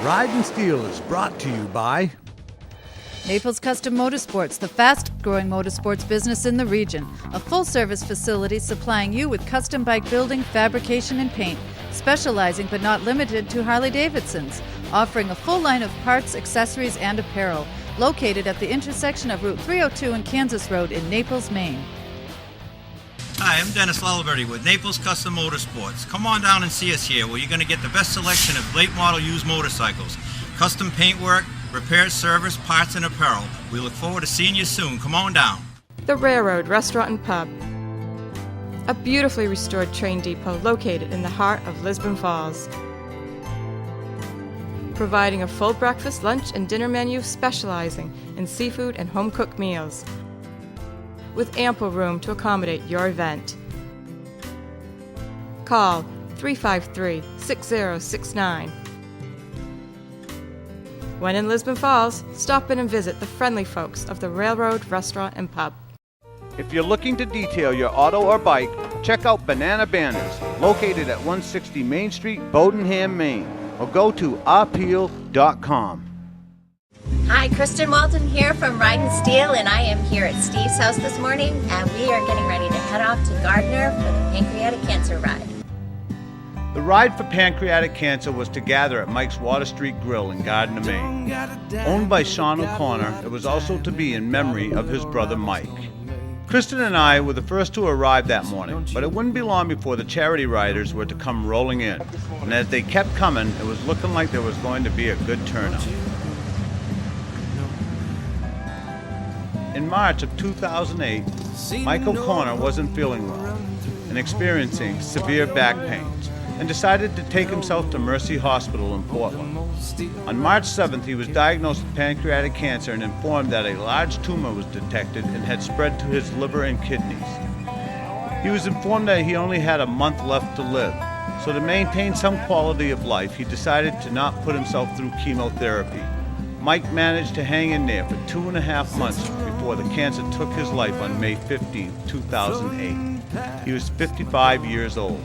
Ride and Steel is brought to you by Naples Custom Motorsports, the fast-growing motorsports business in the region. A full-service facility supplying you with custom bike building, fabrication, and paint, specializing but not limited to Harley-Davidsons, offering a full line of parts, accessories, and apparel. Located at the intersection of Route 302 and Kansas Road in Naples, Maine. Hi, I'm Dennis Laliberty with Naples Custom Motorsports. Come on down and see us here, where you're going to get the best selection of late model used motorcycles, custom paintwork, repairs, service, parts, and apparel. We look forward to seeing you soon. Come on down. The Railroad Restaurant and Pub, a beautifully restored train depot located in the heart of Lisbon Falls. Providing a full breakfast, lunch, and dinner menu specializing in seafood and home-cooked meals, with ample room to accommodate your event. Call 353-6069. When in Lisbon Falls, stop in and visit the friendly folks of the Railroad Restaurant and Pub. If you're looking to detail your auto or bike, check out Banana Banners, located at 160 Main Street, Bodenham, Maine, or go to appeal.com. Hi, Kristen Walton here from Ride and Steel, and I am here at Steve's house this morning, and we are getting ready to head off to Gardner for the Pancreatic Cancer ride. The ride for Pancreatic Cancer was to gather at Mike's Water Street Grill in Gardner, Maine. Owned by Sean O'Connor, it was also to be in memory of his brother Mike. Kristen and I were the first to arrive that morning, but it wouldn't be long before the charity riders were to come rolling in. And as they kept coming, it was looking like there was going to be a good turnout. In March of 2008, Mike O'Connor wasn't feeling well and experiencing severe back pains, and decided to take himself to Mercy Hospital in Portland. On March 7th, he was diagnosed with pancreatic cancer and informed that a large tumor was detected and had spread to his liver and kidneys. He was informed that he only had a month left to live, so to maintain some quality of life, he decided to not put himself through chemotherapy. Mike managed to hang in there for 2.5 months before the cancer took his life on May 15, 2008. He was 55 years old.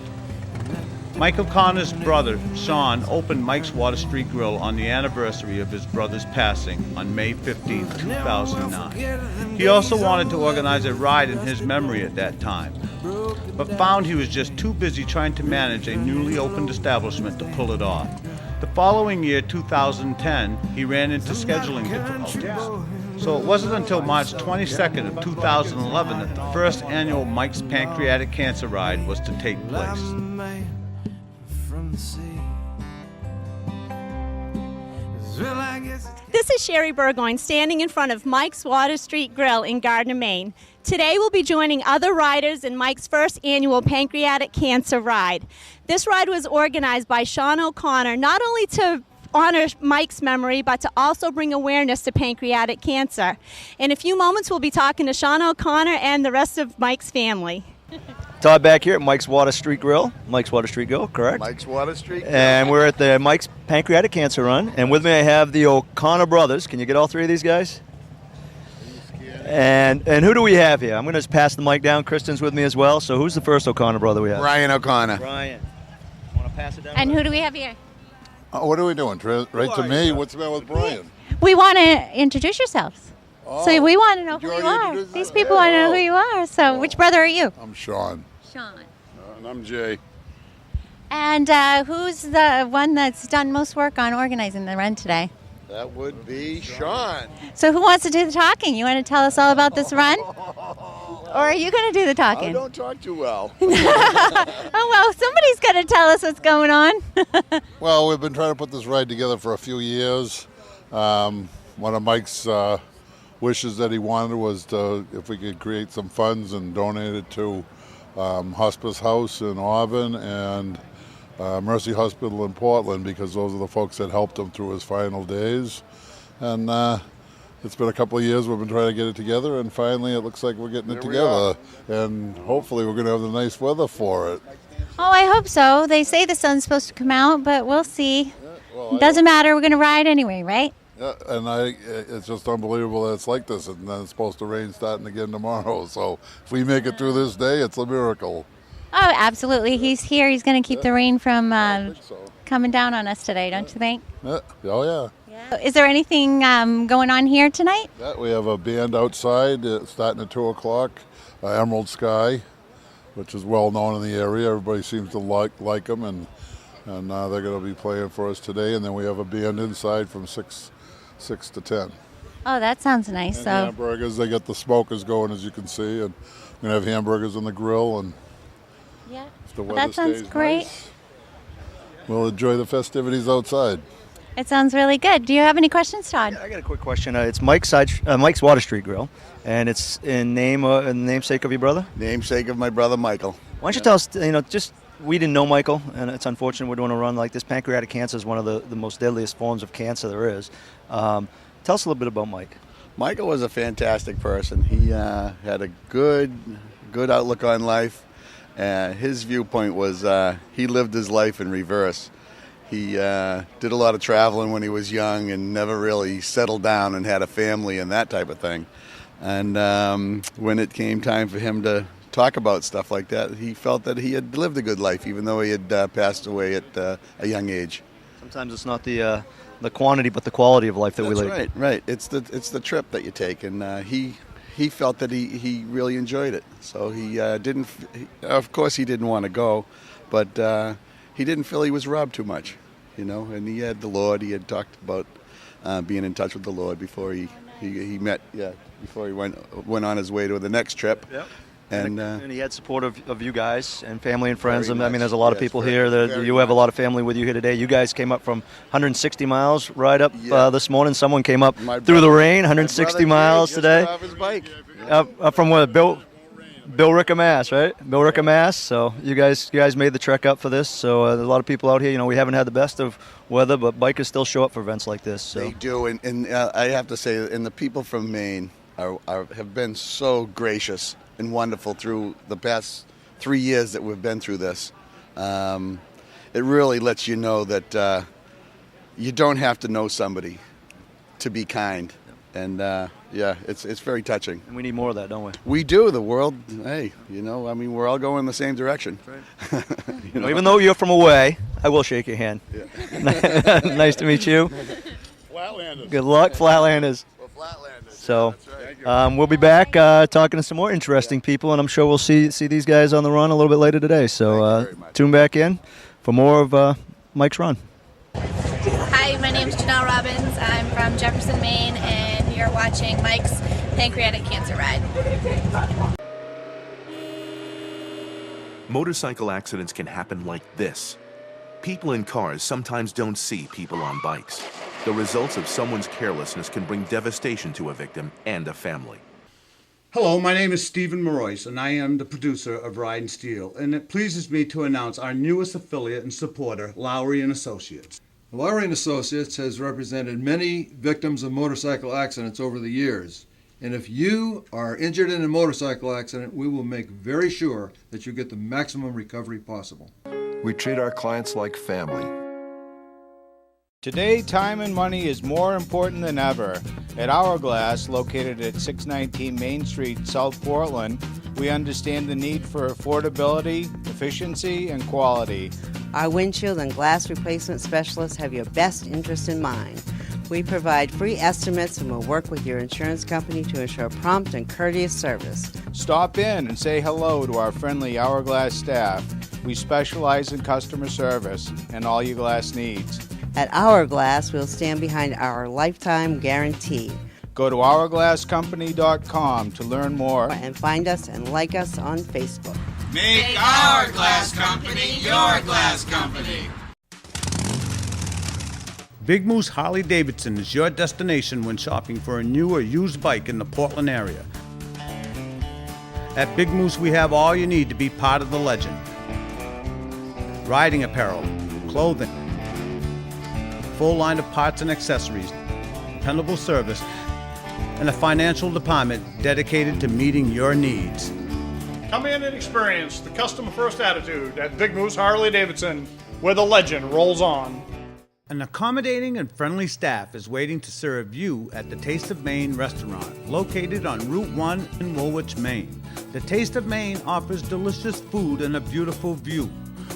Mike O'Connor's brother, Sean, opened Mike's Water Street Grill on the anniversary of his brother's passing on May 15, 2009. He also wanted to organize a ride in his memory at that time, but found he was just too busy trying to manage a newly opened establishment to pull it off. The following year, 2010, he ran into scheduling difficulties. So it wasn't until March 22nd of 2011 that the first annual Mike's Pancreatic Cancer Ride was to take place. This is Sherry Burgoyne standing in front of Mike's Water Street Grill in Gardner, Maine. Today we'll be joining other riders in Mike's first annual Pancreatic Cancer Ride. This ride was organized by Sean O'Connor not only to honor Mike's memory, but to also bring awareness to pancreatic cancer. In a few moments we'll be talking to Sean O'Connor and the rest of Mike's family. Todd back here at Mike's Water Street Grill. Mike's Water Street Grill, correct? Mike's Water Street Grill. And we're at the Mike's Pancreatic Cancer Run. And with me I have the O'Connor brothers. Can you get all three of these guys? And who do we have here? I'm going to just pass the mic down. Kristen's with me as well. So who's the first O'Connor brother we have? Ryan O'Connor. Ryan. Want to pass it down? And who do we have here? What are we doing? Right to me? What's the matter with Brian? We want to introduce yourselves. Oh, So we want to know did who you you already are. introduce These that? people want to know who you are. So which brother are you? I'm Sean. Sean. And I'm Jay. And who's the one that's done most work on organizing the run today? That would be Sean. So who wants to do the talking? You want to tell us all about this run? Or are you going to do the talking? I don't talk too well. Oh, well, somebody's going to tell us what's going on. Well, we've been trying to put this ride together for a few years. One of Mike's wishes that he wanted was to, if we could create some funds and donate it to Hospice House in Auburn and Mercy Hospital in Portland, because those are the folks that helped him through his final days. And it's been a couple of years we've been trying to get it together, and finally it looks like we're getting it together. And hopefully we're going to have the nice weather for it. Oh, I hope so. They say the sun's supposed to come out, but we'll see. Yeah, well, Doesn't matter. We're going to ride anyway, right? Yeah, and it's just unbelievable that it's like this, and then it's supposed to rain starting again tomorrow. So if we make it through this day, it's a miracle. Oh, absolutely. He's here. He's going to keep the rain from I think so. coming down on us today, don't you think? Oh, yeah. Is there anything going on here tonight? Yeah, we have a band outside starting at 2 o'clock, Emerald Sky, which is well known in the area. Everybody seems to like them, and they're going to be playing for us today. And then we have a band inside from 6 to 10. Oh, that sounds nice. And So hamburgers, they got the smokers going, as you can see, and we're going to have hamburgers on the grill. And yeah, if the well, weather that sounds stays great. nice, we'll enjoy the festivities outside. It sounds really good. Do you have any questions, Todd? Yeah, I got a quick question. It's Mike's Water Street Grill, and it's in namesake of your brother? Namesake of my brother Michael. Why don't you tell us, we didn't know Michael, and it's unfortunate we're doing a run like this. Pancreatic cancer is one of the most deadliest forms of cancer there is. Tell us a little bit about Mike. Michael was a fantastic person. He had a good outlook on life. His viewpoint was he lived his life in reverse. He did a lot of traveling when he was young and never really settled down and had a family and that type of thing. And when it came time for him to talk about stuff like that, he felt that he had lived a good life, even though he had passed away at a young age. Sometimes it's not the quantity, but the quality of life that we live. Right. It's the trip that you take, and he felt that he really enjoyed it. So he didn't. Of course, he didn't want to go, but he didn't feel he was robbed too much, And he had the Lord. He had talked about being in touch with the Lord before he met. Yeah, before he went on his way to the next trip. Yep. And he had support of you guys and family and friends. Very I mean, much. there's a lot of people here. You have a lot of family with you here today. You guys came up from 160 miles right up this morning. Someone came up through the rain, 160 miles today. Off his bike. Up from where? Billerica, Mass, right? Billerica, Mass. So you guys made the trek up for this. So there's a lot of people out here. We haven't had the best of weather, but bikers still show up for events like this. So. They do, and I have to say, and the people from Maine have been so gracious and wonderful through the past 3 years that we've been through this. It really lets you know that you don't have to know somebody to be kind. And it's very touching. And we need more of that, don't we? We do. The world, we're all going in the same direction. Right. Even though you're from away, I will shake your hand. Yeah. Nice to meet you. Flatlanders. Good luck, Flatlanders. Well, Flatlanders. So Right. we'll be back talking to some more interesting people, and I'm sure we'll see these guys on the run a little bit later today. So tune back in for more of Mike's Run. Hi, my name is Janelle Robbins. I'm from Jefferson, Maine, and you're watching Mike's Pancreatic Cancer Ride. Motorcycle accidents can happen like this. People in cars sometimes don't see people on bikes. The results of someone's carelessness can bring devastation to a victim and a family. Hello, my name is Stephen Morois, and I am the producer of Ride and Steel, and it pleases me to announce our newest affiliate and supporter, Lowry & Associates. Lowry & Associates has represented many victims of motorcycle accidents over the years. And if you are injured in a motorcycle accident, we will make very sure that you get the maximum recovery possible. We treat our clients like family. Today, time and money is more important than ever. At Hourglass, located at 619 Main Street, South Portland, we understand the need for affordability, efficiency, and quality. Our windshield and glass replacement specialists have your best interest in mind. We provide free estimates and will work with your insurance company to ensure prompt and courteous service. Stop in and say hello to our friendly Hourglass staff. We specialize in customer service and all your glass needs. At Hourglass, we'll stand behind our lifetime guarantee. Go to hourglasscompany.com to learn more. And find us and like us on Facebook. Make our glass company your glass company. Big Moose Harley-Davidson is your destination when shopping for a new or used bike in the Portland area. At Big Moose, we have all you need to be part of the legend. Riding apparel, clothing, full line of parts and accessories, dependable service, and a financial department dedicated to meeting your needs. Come in and experience the customer-first attitude at Big Moose Harley-Davidson, where the legend rolls on. An accommodating and friendly staff is waiting to serve you at the Taste of Maine restaurant, located on Route 1 in Woolwich, Maine. The Taste of Maine offers delicious food and a beautiful view.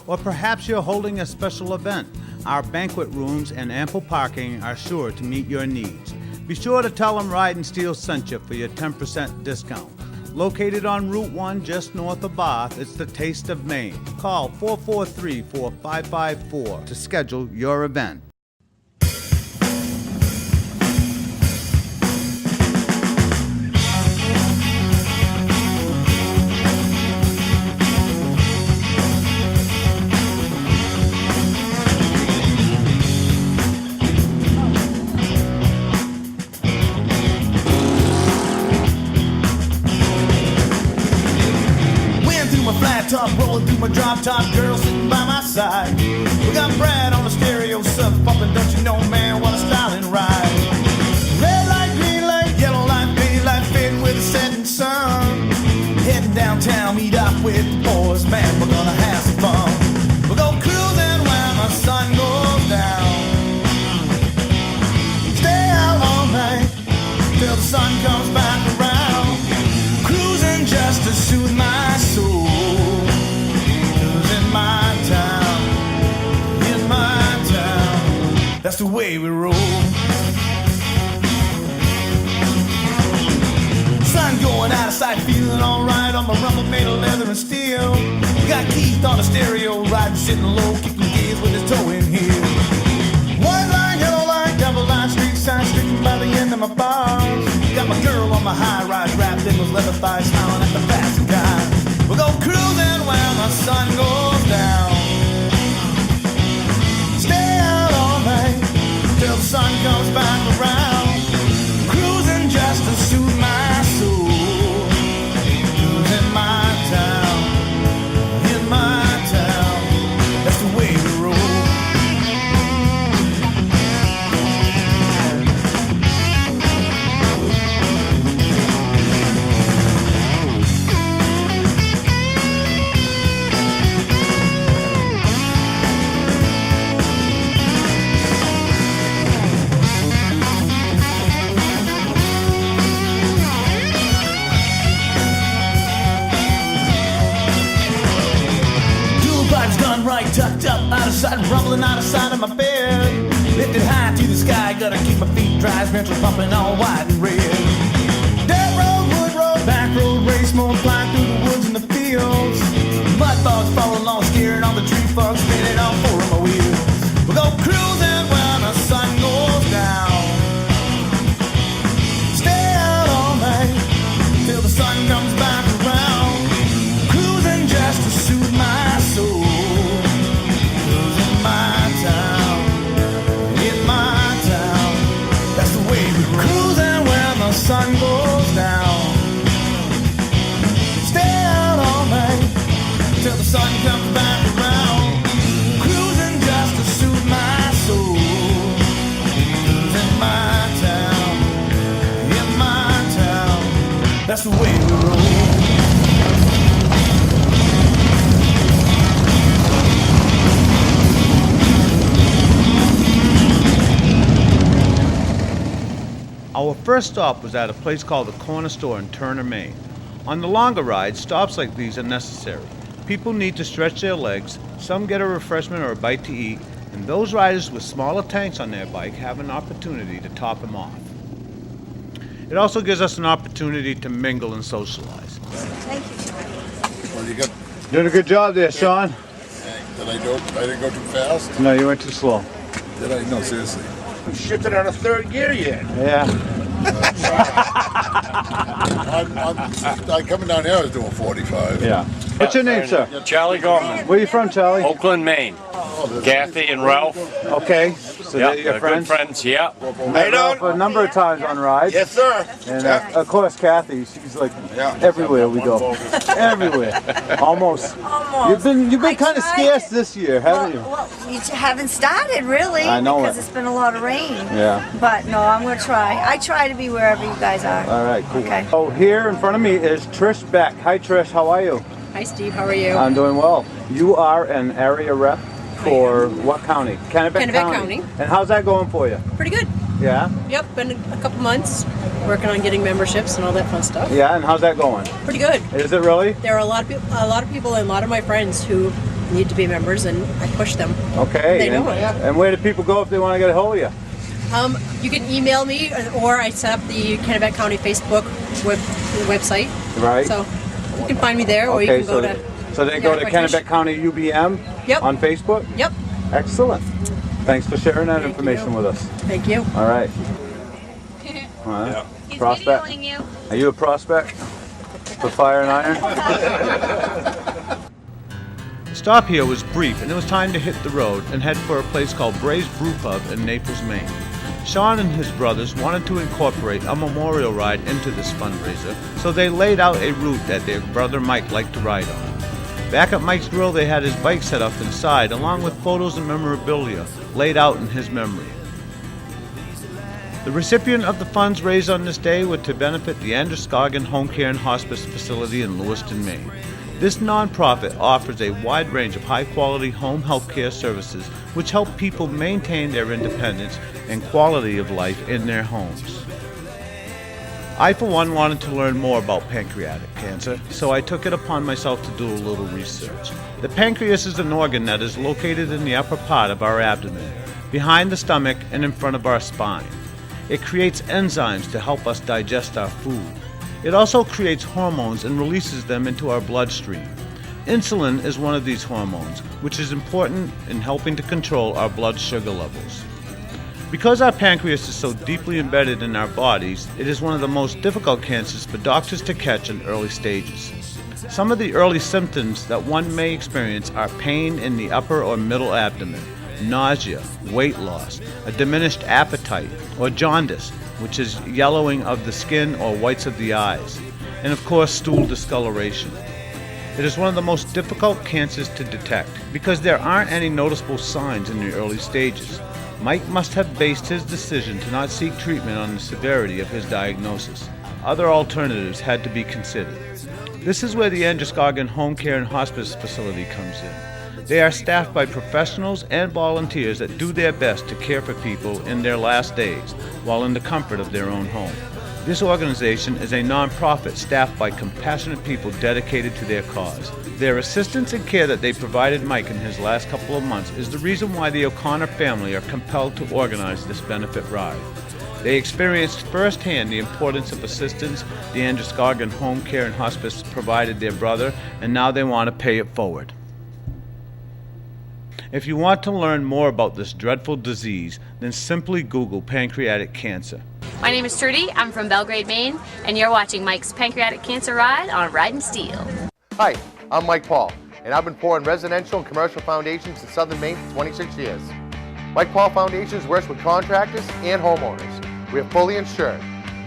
Or perhaps you're holding a special event. our banquet rooms and ample parking are sure to meet your needs. Be sure to tell them Ride and Steel sent you for your 10% discount. Located on Route 1 just north of Bath, it's the Taste of Maine. Call 443-4554 to schedule your event. Top, rolling through my drop top, girl sitting by my side. We got Brad on the stereo, sub pumping, don't you know, man, what a styling ride. Red light, green light, yellow light, green light, fading with the setting sun. Heading downtown, meet up with the boys, man, we're gonna have some fun. We'll go cruising when the sun goes down. Stay out all night till the sun comes back around. Cruising just to soothe my soul. That's the way we roll. Sun going out of sight, feeling alright on my rumble made of leather and steel. We got Keith on the stereo, riding, sitting low, kicking gears with his toe in here. White line, yellow line, double line, street sign, streaking by the end of my bars. Got my girl on my high rise, wrapped in those leather thighs, smiling at the passing guys. We'll go cruising when the sun goes down. Stay out all night till the sun comes back around. Cruising just to soothe my soul. In my town, that's the way we roll. Right, tucked up, out of sight, rumbling out of sight of my bed. Lifted high to the sky, gotta keep my feet dry, venture pumping all white and red. Dirt road, wood road, back road, race mode, flying through the woods and the fields. Mud bugs falling along, steering on the tree frogs, spinning all four of my wheels. We'll go cruising when the sun goes down. Stay out all night till the sun comes back around. Cruising just to soothe my soul. Sun goes down. Stay out all night till the sun comes back around. Cruising just to soothe my soul. In my town, that's the way we roll. Our first stop was at a place called the Corner Store in Turner, Maine. On the longer rides, stops like these are necessary. People need to stretch their legs, some get a refreshment or a bite to eat, and those riders with smaller tanks on their bike have an opportunity to top them off. It also gives us an opportunity to mingle and socialize. Thank you. Well, you got... Doing a good job there, Sean. Did I didn't go too fast? No, you went too slow. Did I? No, seriously. Shifted out of third gear yet. Yeah. I'm coming down here, I was doing 45. Yeah. What's your name, sir? Charlie Gorman. Where are you from, Charlie? Oakland, Maine. Kathy and Ralph. Okay. So Yeah, they're your they're friends? good friends, yeah. Met Ralph a number of times on rides. Yes, sir. And of course, Kathy, she's like everywhere we go. Everywhere. Almost. You've been kind of scarce this year, haven't you? Well, you haven't started really. I know because it. it's been a lot of rain. Yeah. But no, I'm going to try. I try to be wherever you guys are. All right, cool. Okay. So here in front of me is Trish Beck. Hi, Trish. How are you? Hi, Steve. How are you? I'm doing well. You are an area rep for what county? Kennebec County. And how's that going for you? Pretty good. Yeah? Yep, been a couple months working on getting memberships and all that fun stuff. Yeah, and how's that going? Pretty good. Is it really? There are a lot of people and a lot of my friends who need to be members, and I push them. Okay. They know it. And where do people go if they want to get a hold of you? You can email me, or I set up the Kennebec County Facebook website. Right. So you can find me there, or you can go to. So they go to Kennebec County UBM on Facebook? Yep. Excellent. Thanks for sharing that information with us. Thank you. All right. He's Prospect? videoing you. Are you a prospect for fire and iron? The stop here was brief, and it was time to hit the road and head for a place called Bray's Brew Pub in Naples, Maine. Sean and his brothers wanted to incorporate a memorial ride into this fundraiser, so they laid out a route that their brother Mike liked to ride on. Back at Mike's Grill, they had his bike set up inside, along with photos and memorabilia laid out in his memory. The recipient of the funds raised on this day were to benefit the Androscoggin Home Care and Hospice facility in Lewiston, Maine. This nonprofit offers a wide range of high-quality home health care services which help people maintain their independence and quality of life in their homes. I, for one, wanted to learn more about pancreatic cancer, so I took it upon myself to do a little research. The pancreas is an organ that is located in the upper part of our abdomen, behind the stomach and in front of our spine. It creates enzymes to help us digest our food. It also creates hormones and releases them into our bloodstream. Insulin is one of these hormones, which is important in helping to control our blood sugar levels. Because our pancreas is so deeply embedded in our bodies, it is one of the most difficult cancers for doctors to catch in early stages. Some of the early symptoms that one may experience are pain in the upper or middle abdomen, nausea, weight loss, a diminished appetite, or jaundice, which is yellowing of the skin or whites of the eyes, and of course stool discoloration. It is one of the most difficult cancers to detect because there aren't any noticeable signs in the early stages. Mike must have based his decision to not seek treatment on the severity of his diagnosis. Other alternatives had to be considered. This is where the Androscoggin Home Care and Hospice facility comes in. They are staffed by professionals and volunteers that do their best to care for people in their last days while in the comfort of their own home. This organization is a non-profit staffed by compassionate people dedicated to their cause. Their assistance and care that they provided Mike in his last couple of months is the reason why the O'Connor family are compelled to organize this benefit ride. They experienced firsthand the importance of assistance the Androscoggin Home Care and Hospice provided their brother, and now they want to pay it forward. If you want to learn more about this dreadful disease, then simply Google pancreatic cancer. My name is Trudy. I'm from Belgrade, Maine, and you're watching Mike's Pancreatic Cancer Ride on Riding Steel. Hi, I'm Mike Paul, and I've been pouring residential and commercial foundations in Southern Maine for 26 years. Mike Paul Foundations works with contractors and homeowners. We are fully insured.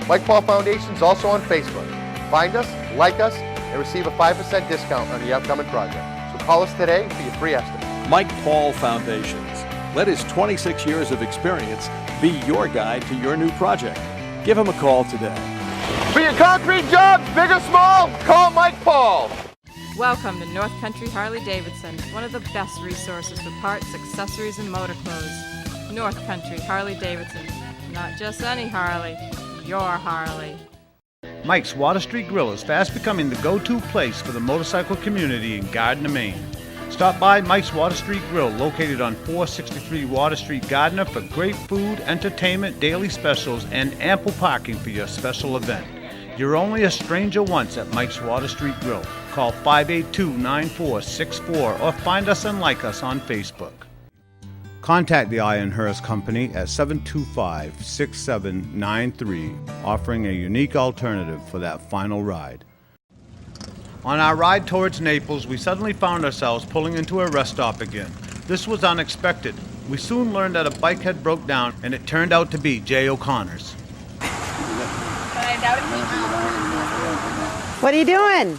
Mike Paul Foundations is also on Facebook. Find us, like us, and receive a 5% discount on the upcoming project. So call us today for your free estimate. Mike Paul Foundations. Let his 26 years of experience be your guide to your new project. Give him a call today. For your concrete jobs, big or small, call Mike Paul. Welcome to North Country Harley-Davidson, one of the best resources for parts, accessories, and motor clothes. North Country Harley-Davidson. Not just any Harley, your Harley. Mike's Water Street Grill is fast becoming the go-to place for the motorcycle community in Gardner, Maine. Stop by Mike's Water Street Grill, located on 463 Water Street, Gardner, for great food, entertainment, daily specials, and ample parking for your special event. You're only a stranger once at Mike's Water Street Grill. Call 582-9464 or find us and like us on Facebook. Contact the Ironhurst Company at 725-6793, offering a unique alternative for that final ride. On our ride towards Naples, we suddenly found ourselves pulling into a rest stop again. This was unexpected. We soon learned that a bike had broke down, and it turned out to be Jay O'Connor's. What are you doing?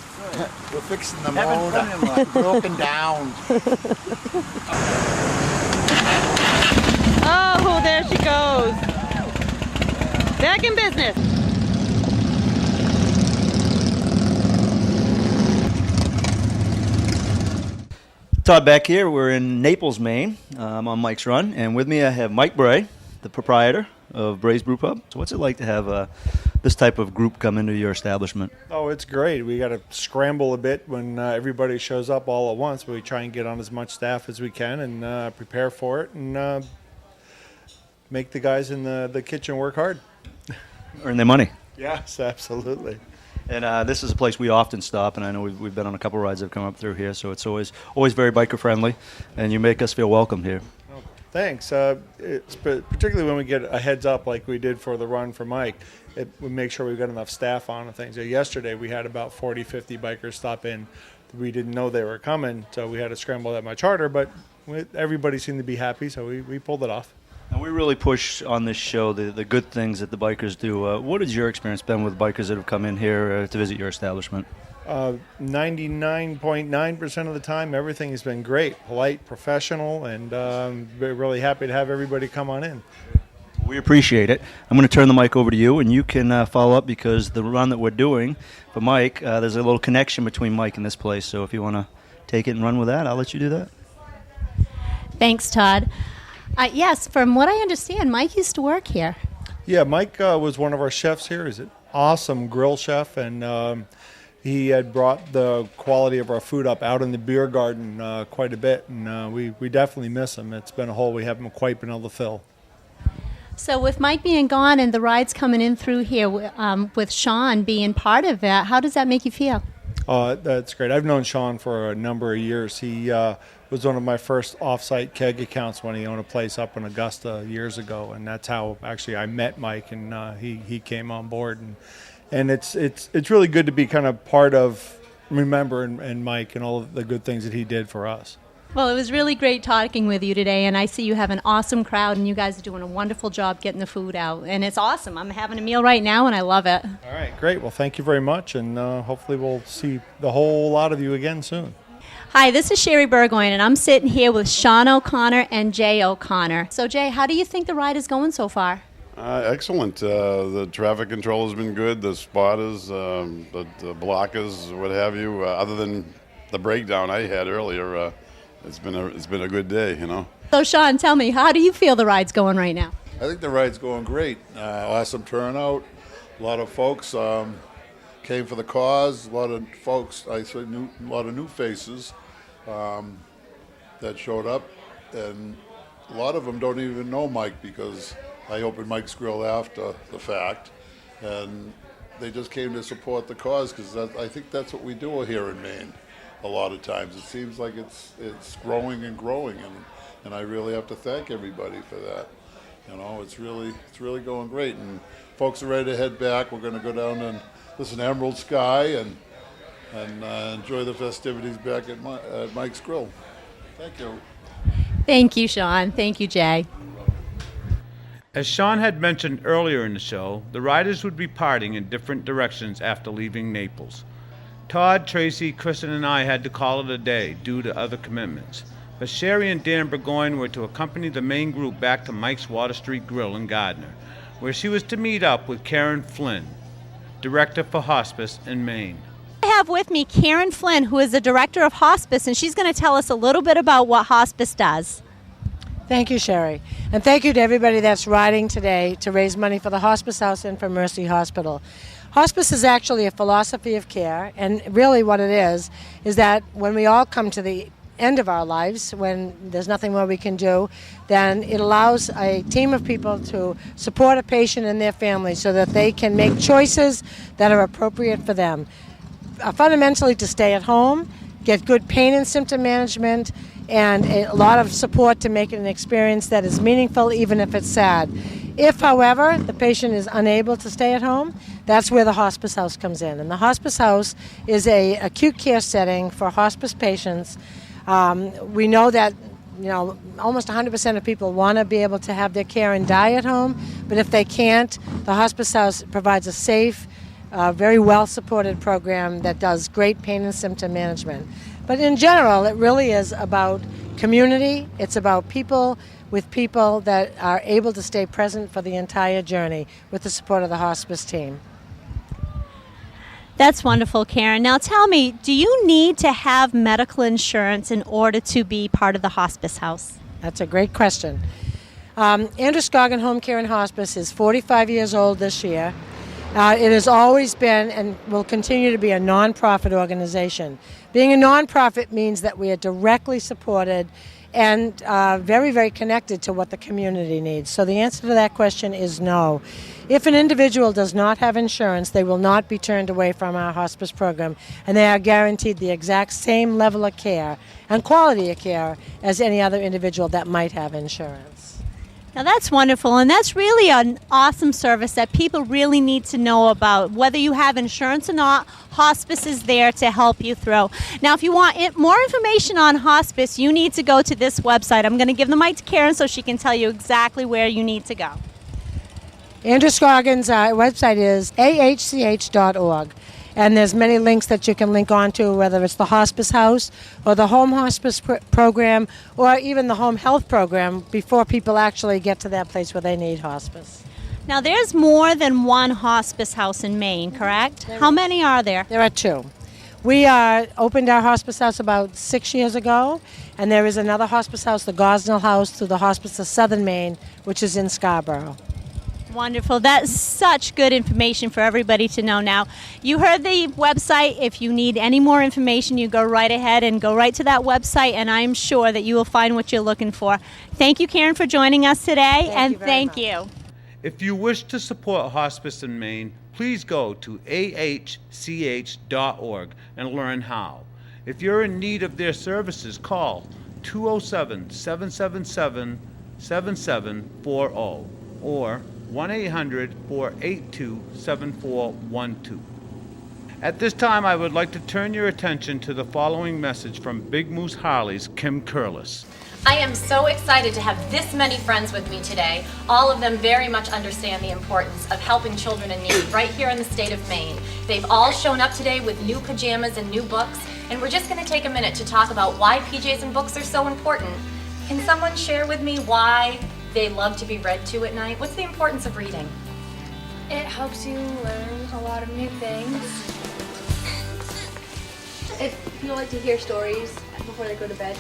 We're fixing the motor. Broken down. Oh, there she goes. Back in business. Todd back here. We're in Naples, Maine. I'm on Mike's Run, and with me I have Mike Bray, the proprietor of Bray's Brew Pub. So what's it like to have this type of group come into your establishment? Oh, it's great. We got to scramble a bit when everybody shows up all at once, but we try and get on as much staff as we can and prepare for it and make the guys in the kitchen work hard. Earn their money. Yes, absolutely. And this is a place we often stop, and I know we've been on a couple rides that have come up through here, so it's always very biker friendly, and you make us feel welcome here. Oh, thanks. It's particularly when we get a heads up like we did for the run for Mike, we make sure we've got enough staff on and things. Yesterday we had about 40, 50 bikers stop in. We didn't know they were coming, so we had to scramble at my charter, but everybody seemed to be happy, so we pulled it off. And we really push on this show the good things that the bikers do. What has your experience been with bikers that have come in here to visit your establishment? 99.9% of the time, everything has been great, polite, professional, and we're really happy to have everybody come on in. We appreciate it. I'm going to turn the mic over to you, and you can follow up because the run that we're doing for Mike, there's a little connection between Mike and this place. So if you want to take it and run with that, I'll let you do that. Thanks, Todd. Yes, from what I understand, Mike used to work here. Yeah, Mike was one of our chefs here. He's an awesome grill chef, and he had brought the quality of our food up out in the beer garden quite a bit, and we definitely miss him. It's been a hole we haven't quite been able to fill. So with Mike being gone and the rides coming in through here with Sean being part of that, how does that make you feel? That's great. I've known Sean for a number of years. He was one of my first off-site keg accounts when he owned a place up in Augusta years ago, and that's how actually I met Mike, and he came on board, and it's really good to be kind of part of remembering Mike and all of the good things that he did for us. Well, it was really great talking with you today, and I see you have an awesome crowd, and you guys are doing a wonderful job getting the food out, and it's awesome. I'm having a meal right now, and I love it. All right, great. Well, thank you very much, and hopefully we'll see the whole lot of you again soon. Hi, this is Sherry Burgoyne, and I'm sitting here with Sean O'Connor and Jay O'Connor. So, Jay, how do you think the ride is going so far? Excellent. The traffic control has been good. The spotters, the blockers, what have you. Other than the breakdown I had earlier, it's been a good day, you know. So, Sean, tell me, how do you feel the ride's going right now? I think the ride's going great. Awesome turnout. A lot of folks came for the cause. A lot of folks, a lot of new faces that showed up, and a lot of them don't even know Mike because I opened Mike's Grill after the fact, and they just came to support the cause because I think that's what we do here in Maine. A lot of times it seems like it's growing and growing, and I really have to thank everybody for that. You know, it's really going great, and folks are ready to head back. We're going to go down and listen to Emerald Sky and enjoy the festivities back at Mike's Grill. Thank you. Thank you, Sean. Thank you, Jay. As Sean had mentioned earlier in the show, the riders would be parting in different directions after leaving Naples. Todd, Tracy, Kristen, and I had to call it a day due to other commitments, but Sherry and Dan Burgoyne were to accompany the main group back to Mike's Water Street Grill in Gardner, where she was to meet up with Karen Flynn, Director for Hospice in Maine. I have with me Karen Flynn, who is the Director of Hospice, and she's going to tell us a little bit about what Hospice does. Thank you, Sherry. And thank you to everybody that's riding today to raise money for the Hospice House and for Mercy Hospital. Hospice is actually a philosophy of care, and really what it is that when we all come to the end of our lives, when there's nothing more we can do, then it allows a team of people to support a patient and their family so that they can make choices that are appropriate for them. Fundamentally to stay at home, get good pain and symptom management, and a lot of support to make it an experience that is meaningful even if it's sad. If, however, the patient is unable to stay at home, that's where the Hospice House comes in. And the Hospice House is an acute care setting for hospice patients. We know that almost 100% of people want to be able to have their care and die at home, but if they can't, the Hospice House provides a safe, very well-supported program that does great pain and symptom management. But in general, it really is about community. It's about people with people that are able to stay present for the entire journey with the support of the hospice team. That's wonderful, Karen. Now tell me, do you need to have medical insurance in order to be part of the Hospice House? That's a great question. Andrew Scoggin Home Care and Hospice is 45 years old this year. It has always been and will continue to be a nonprofit organization. Being a nonprofit means that we are directly supported and very, very connected to what the community needs. So the answer to that question is no. If an individual does not have insurance, they will not be turned away from our hospice program, and they are guaranteed the exact same level of care and quality of care as any other individual that might have insurance. Now that's wonderful, and that's really an awesome service that people really need to know about. Whether you have insurance or not, hospice is there to help you through. Now, if you want more information on hospice, you need to go to this website. I'm going to give the mic to Karen so she can tell you exactly where you need to go. Andrew Scoggins' website is ahch.org. And there's many links that you can link on to, whether it's the hospice house or the home hospice program or even the home health program before people actually get to that place where they need hospice. Now, there's more than one hospice house in Maine, correct? How many are there? There are 2. We opened our hospice house about 6 years ago, and there is another hospice house, the Gosnell House, through the Hospice of Southern Maine, which is in Scarborough. Wonderful. That's such good information for everybody to know now. You heard the website. If you need any more information, you go right ahead and go right to that website, and I'm sure that you will find what you're looking for. Thank you, Karen, for joining us today, and thank you. If you wish to support hospice in Maine, please go to ahch.org and learn how. If you're in need of their services, call 207-777-7740 or 1-800-482-7412. At this time, I would like to turn your attention to the following message from Big Moose Harley's Kim Curlis. I am so excited to have this many friends with me today. All of them very much understand the importance of helping children in need right here in the state of Maine. They've all shown up today with new pajamas and new books, and we're just going to take a minute to talk about why PJs and books are so important. Can someone share with me why they love to be read to at night? What's the importance of reading? It helps you learn a lot of new things. If you like to hear stories before they go to bed.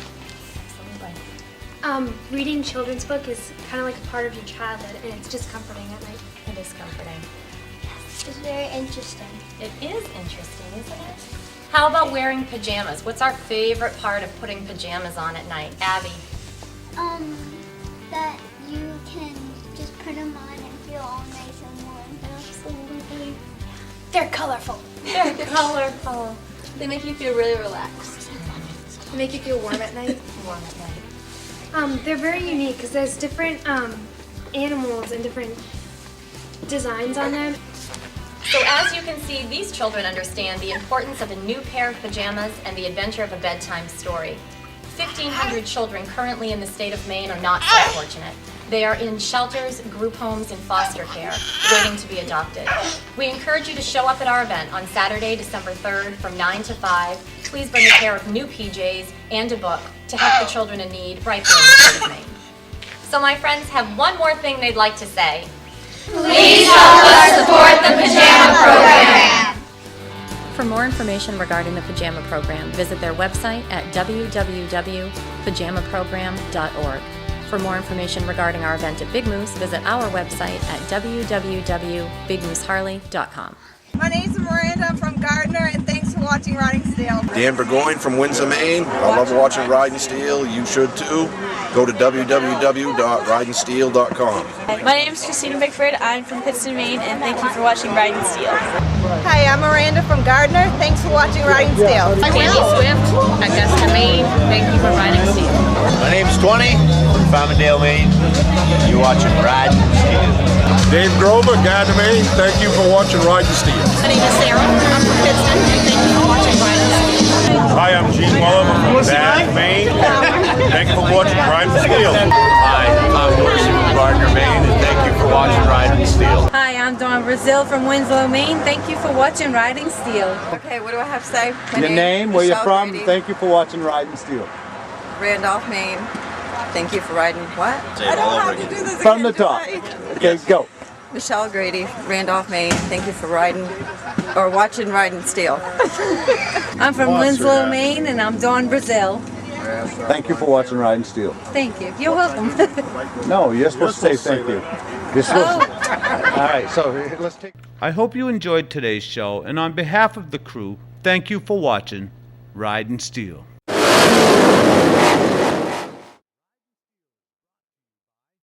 Reading children's book is kind of like a part of your childhood, and it's just comforting at night. It is comforting. Yes. It's very interesting. It is interesting, isn't it? How about wearing pajamas? What's our favorite part of putting pajamas on at night? Abby? That you can just put them on and feel all nice and warm. Absolutely. They're colorful. They're colorful. They make you feel really relaxed. They make you feel warm at night. Warm at night. They're very unique because there's different animals and different designs on them. So as you can see, these children understand the importance of a new pair of pajamas and the adventure of a bedtime story. 1,500 children currently in the state of Maine are not so fortunate. They are in shelters, group homes, and foster care, waiting to be adopted. We encourage you to show up at our event on Saturday, December 3rd from 9 to 5. Please bring a pair of new PJs and a book to help the children in need right here in the state of Maine. So my friends have one more thing they'd like to say. Please help us support the Pajama Program. For more information regarding the Pajama Program, visit their website at www.pajamaprogram.org. For more information regarding our event at Big Moose, visit our website at www.bigmooseharley.com. My name's Miranda. I'm from Gardner, and thanks for watching Riding Steel. Dan Burgoyne from Windsor, Maine. I love watching Riding Steel. You should too. Go to www.ridingsteel.com. My name's Christina Bickford. I'm from Pittston, Maine, and thank you for watching Riding Steel. Hi, I'm Miranda from Gardner. Thanks for watching Riding Steel. I'm Tammy Swift, Augusta, Maine. Thank you for Riding Steel. My name's 20 from Farmingdale, Maine. You're watching Riding Steel. Dave Grover, Gardner, Maine. Thank you for watching Riding Steel. My name is Sarah. I'm from Pittston. Thank you for watching Riding Steel. Hi, I'm Gene Welliver from Bath, Maine. Thank you for watching Riding Steel. Hi, I'm Dorsey from Gardner, Maine, and thank you for watching Riding Steel. Hi, I'm Dawn Brazil from Winslow, Maine. Thank you for watching Riding Steel. Okay, what do I have to say? Your name, where you're from, thank you for watching Riding Steel. Randolph, Maine. Thank you for riding what? I don't have to do this from the top. Okay, go. Michelle Grady, Randolph, Maine. Thank you for riding or watching Riding Steel. I'm from Winslow, Maine, and I'm Dawn Brazil. Thank you for watching Riding Steel. Thank you. You're welcome. No, you're supposed to say thank you. You're supposed to. All right, so let's take. I hope you enjoyed today's show, and on behalf of the crew, thank you for watching Riding Steel.